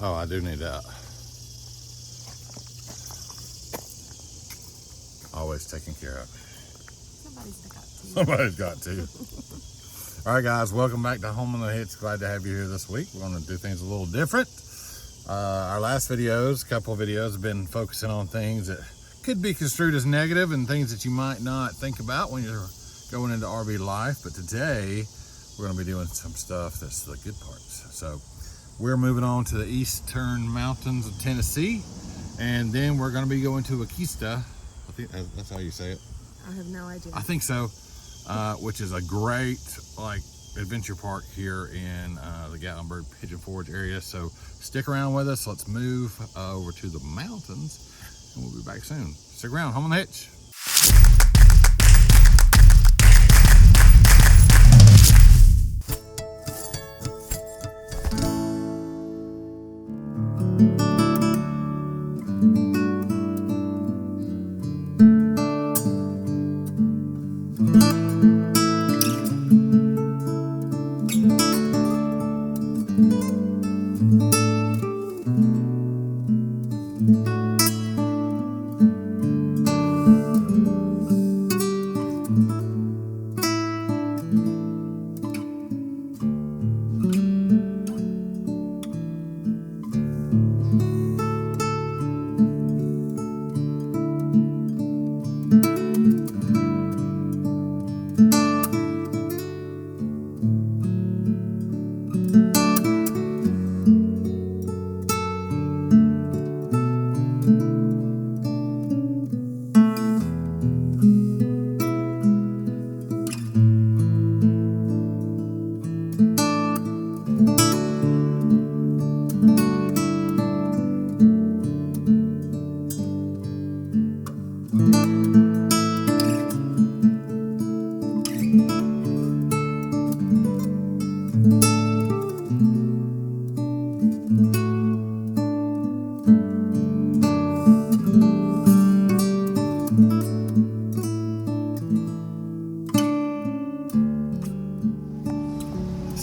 Oh, I do need that. Always taken care of. Somebody's got to. All right, guys, welcome back to Home on the Hits. Glad to have you here this week. We're going to do things a little different. Our last videos, a couple of videos, have been focusing on things that could be construed as negative and things that you might not think about when you're going into RV life. But today, we're going to be doing some stuff that's the good parts. So we're moving on to the eastern mountains of Tennessee, and then we're going to be going to Anakeesta. I think that's how you say it. I have no idea. I think so, which is a great adventure park here in the Gatlinburg Pigeon Forge area. So stick around with us. Let's move over to the mountains, and we'll be back soon. Stick around. Home on the Hitch.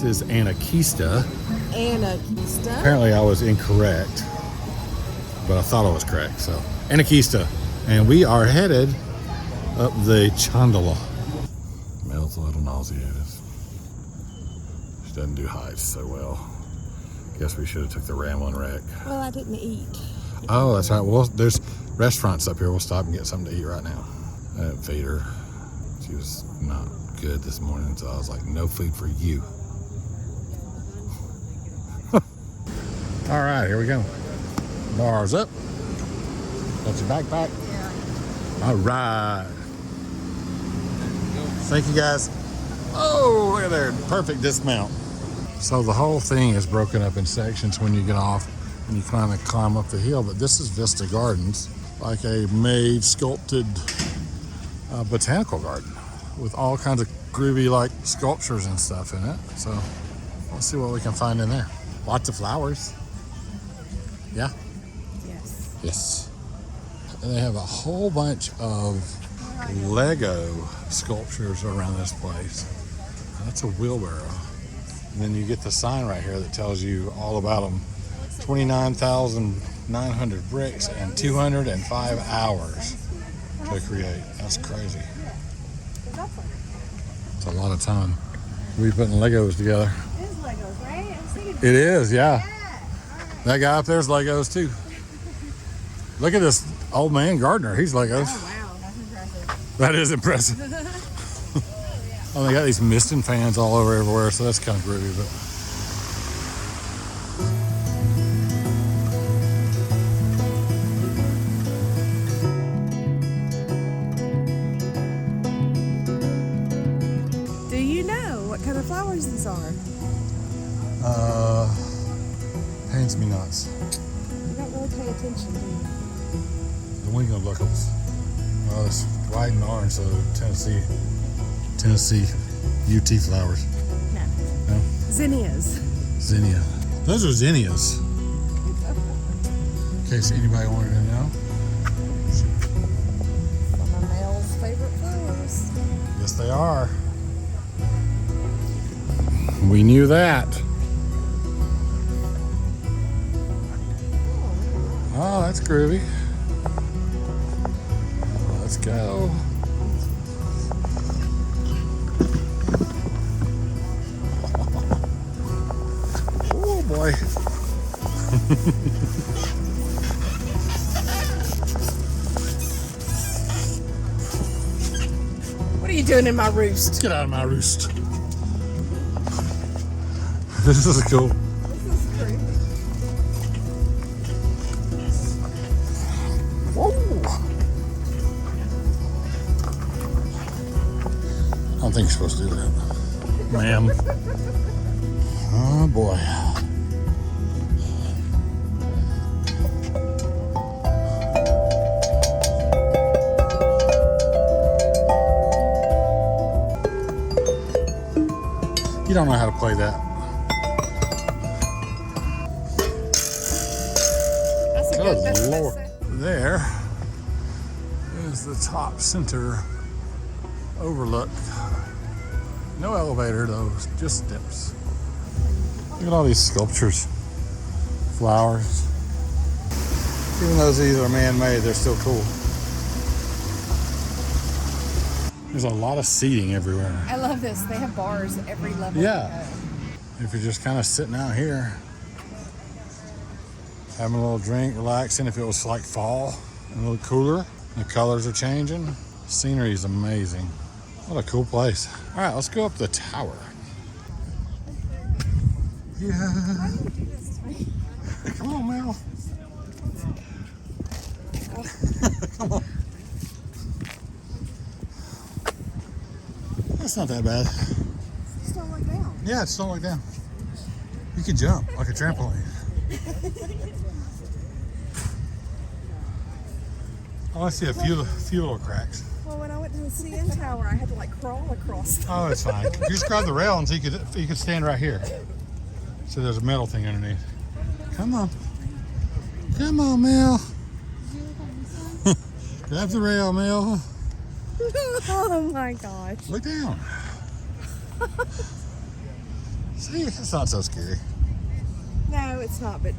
This is Anakeesta. Anakeesta. Apparently I was incorrect, but I thought I was correct. So Anakeesta, and we are headed up the Chandala. Mel's a little nauseated. She doesn't do heights so well. Guess we should have took the Ramblin' Wreck. Well, I didn't eat. Oh, that's right. Well, there's restaurants up here. We'll stop and get something to eat right now. I didn't feed her. She was not good this morning, so I was like, no food for you. All right, here we go. Bars up. Got your backpack? Yeah. All right. Thank you, guys. Oh, look at there. Perfect dismount. So the whole thing is broken up in sections when you get off and you kind of climb up the hill. But this is Vista Gardens, like a made, sculpted botanical garden with all kinds of groovy like sculptures and stuff in it. So let's see what we can find in there. Lots of flowers. Yeah? Yes. Yes. And they have a whole bunch of Lego sculptures around this place. That's a wheelbarrow. And then you get the sign right here that tells you all about them. 29,900 bricks and 205 hours to create. That's crazy. It's a lot of time. We putting Legos together. It is Legos, right? It is, yeah. That guy up there's Legos too. Look at this old man gardener. He's Legos. Oh, wow. That's impressive. That is impressive. Oh, they got these misting fans all over everywhere, so that's kind of groovy. But Do you know what kind of flowers these are? pains me nuts. You don't really pay attention, do you? The wingo buckles. Well, it's white and orange, so Tennessee UT flowers. No. No? Zinnias. Zinnia. Those are zinnias. In case anybody wanted to know. Some of Mel's favorite flowers. Yes, they are. We knew that. Oh, that's groovy. Let's go. Oh boy. What are you doing in my roost? Get out of my roost. This is cool. This is crazy. Whoa. I don't think you're supposed to do that. Ma'am. Oh boy. You don't know how to play that. That's a Good good Lord. There is the top center overlook. No elevator though, just steps. Look at all these sculptures, flowers. Even though these are man-made, they're still cool. There's a lot of seating everywhere. I love this. They have bars at every level. Yeah. If you're just kind of sitting out here, having a little drink, relaxing, if it was like fall, and a little cooler, the colors are changing. Scenery is amazing. What a cool place. All right, let's go up the tower. Yeah. Why do you do this to me? Come on, Mel. Come on. That's not that bad. Just don't look down. Yeah, just don't look down. You can jump like a trampoline. Oh, I see a few little cracks. Well, when I went to the CN Tower, I had to like crawl across. Oh, it's fine. You just grab the rail and so you could stand right here. So there's a metal thing underneath. Come on. Come on, Mel. Grab the rail, Mel. Oh my gosh. Look down. See, it's not so scary. No, it's not, but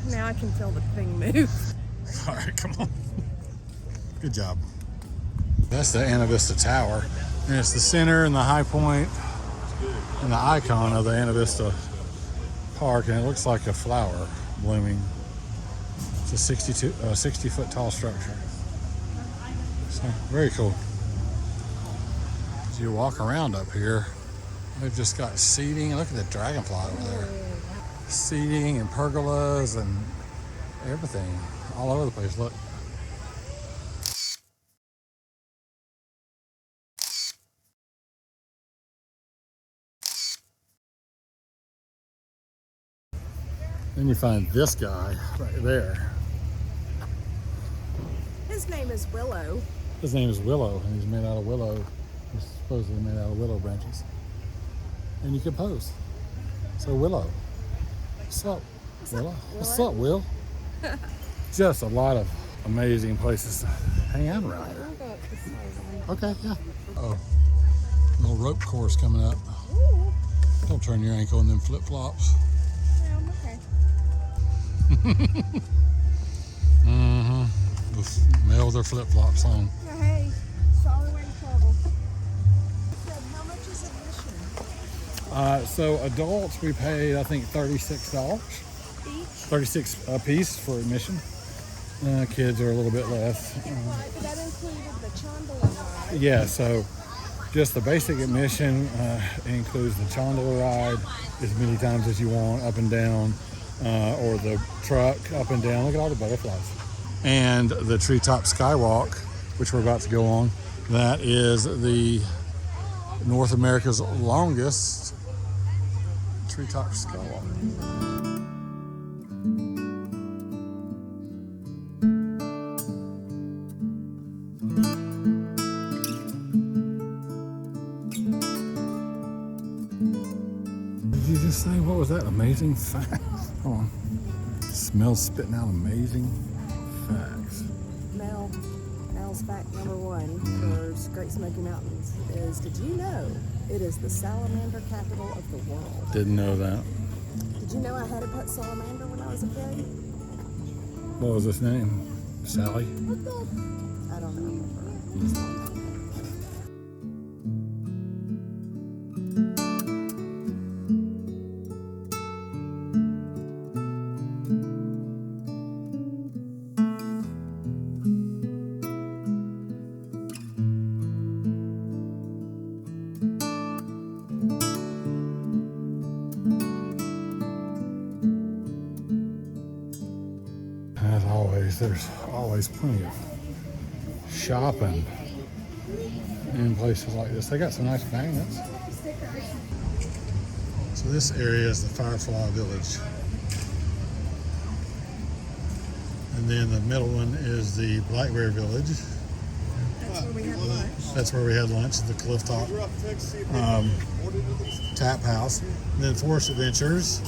now I can feel the thing move. All right, come on. Good job. That's the Anakeesta Tower. And it's the center and the high point and the icon of the Anakeesta Park. And it looks like a flower blooming. It's a 60-foot tall structure. So, very cool. As you walk around up here, they've just got seating. Look at the dragonfly over there. Seating and pergolas and everything all over the place. Look. Then you find this guy right there. His name is Willow. His name is Willow, and he's made out of willow. He's supposedly made out of willow branches. And you can pose. So Willow. What's up, Willow? What's up, Will? Just a lot of amazing places to hang out around here. Okay, yeah. Oh, little rope course coming up. Ooh. Don't turn your ankle in them flip-flops. Yeah, I'm okay. Mm-hmm. With male their flip-flops on. Yeah, hey, solid way to travel. So how much is admission? So adults, we paid, I think, $36. Each? 36 a piece for admission. Kids are a little bit less. But that included the Chandala ride. Yeah, so just the basic admission includes the Chandala ride as many times as you want, up and down, or the truck up and down. Look at all the butterflies. And the treetop skywalk, which we're about to go on, that is the North America's longest treetop skywalk. Did you just say, what was that amazing fact? Hold on. Smells spitting out amazing facts. Mel's fact number one for Great Smoky Mountains is, did you know it is the salamander capital of the world? Didn't know that. Did you know I had a pet salamander when I was a kid? What was his name? Sally? I don't remember. As always, there's always plenty of shopping in places like this. They got some nice magnets. So this area is the Firefly Village. And then the middle one is the Blackberry Village. That's where we had lunch. That's where we had lunch at the Clifftop Tap House. And then Forest Adventures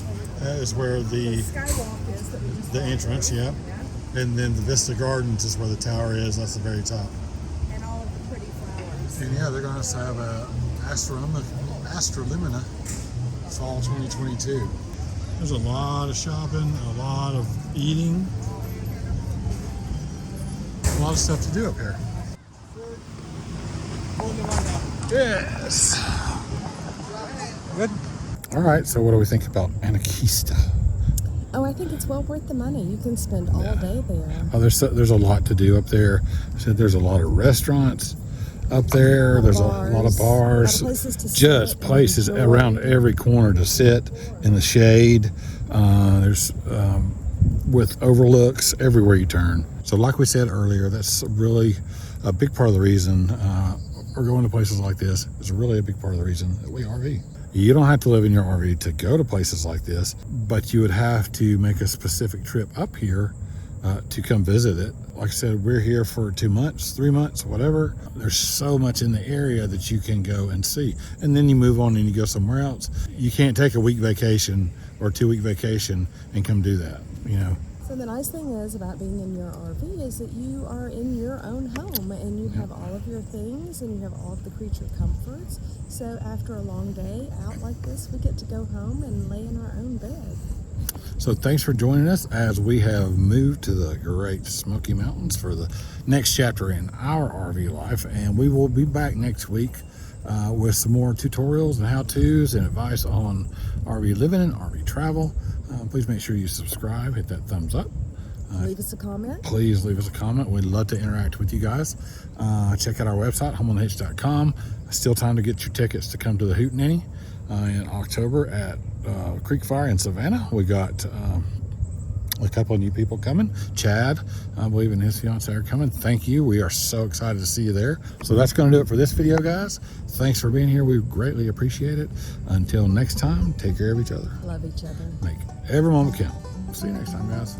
is where the Skywalk is that we just the entrance, yeah. And then the Vista Gardens is where the tower is. That's the very top. and all of the pretty flowers. And yeah, they're going to have a Astrolimina Fall 2022. There's a lot of shopping, a lot of eating, a lot of stuff to do up here. Yes. Good. All right, so what do we think about Anakeesta? Oh, I think it's well worth the money. You can spend all day there. Oh, there's a lot to do up there. I said there's a lot of restaurants up there. There's a lot of bars. Just places around every corner to sit in the shade. There's with overlooks everywhere you turn. So like we said earlier, that's really a big part of the reason we're going to places like this. It's really a big part of the reason that we RV. You don't have to live in your RV to go to places like this, but you would have to make a specific trip up here to come visit it. Like I said, we're here for 2 months, 3 months, whatever. There's so much in the area that you can go and see. And then you move on and you go somewhere else. You can't take a week vacation or 2 week vacation and come do that, you know. So the nice thing is about being in your RV is that you are in your own home and you have all of your things and you have all of the creature comforts. So after a long day out like this, we get to go home and lay in our own bed. So thanks for joining us as we have moved to the Great Smoky Mountains for the next chapter in our RV life. And we will be back next week with some more tutorials and how-tos and advice on RV living and RV travel. Please make sure you subscribe, hit that thumbs up. Leave us a comment. Please leave us a comment. We'd love to interact with you guys. Check out our website, homeonthehitch.com. Still time to get your tickets to come to the Hootenanny in October at Creek Fire in Savannah. We got a couple of new people coming. Chad, I believe, and his fiance are coming. Thank you. We are so excited to see you there. So that's going to do it for this video, guys. Thanks for being here. We greatly appreciate it. Until next time, take care of each other. Love each other. Make every moment count. See you next time, guys.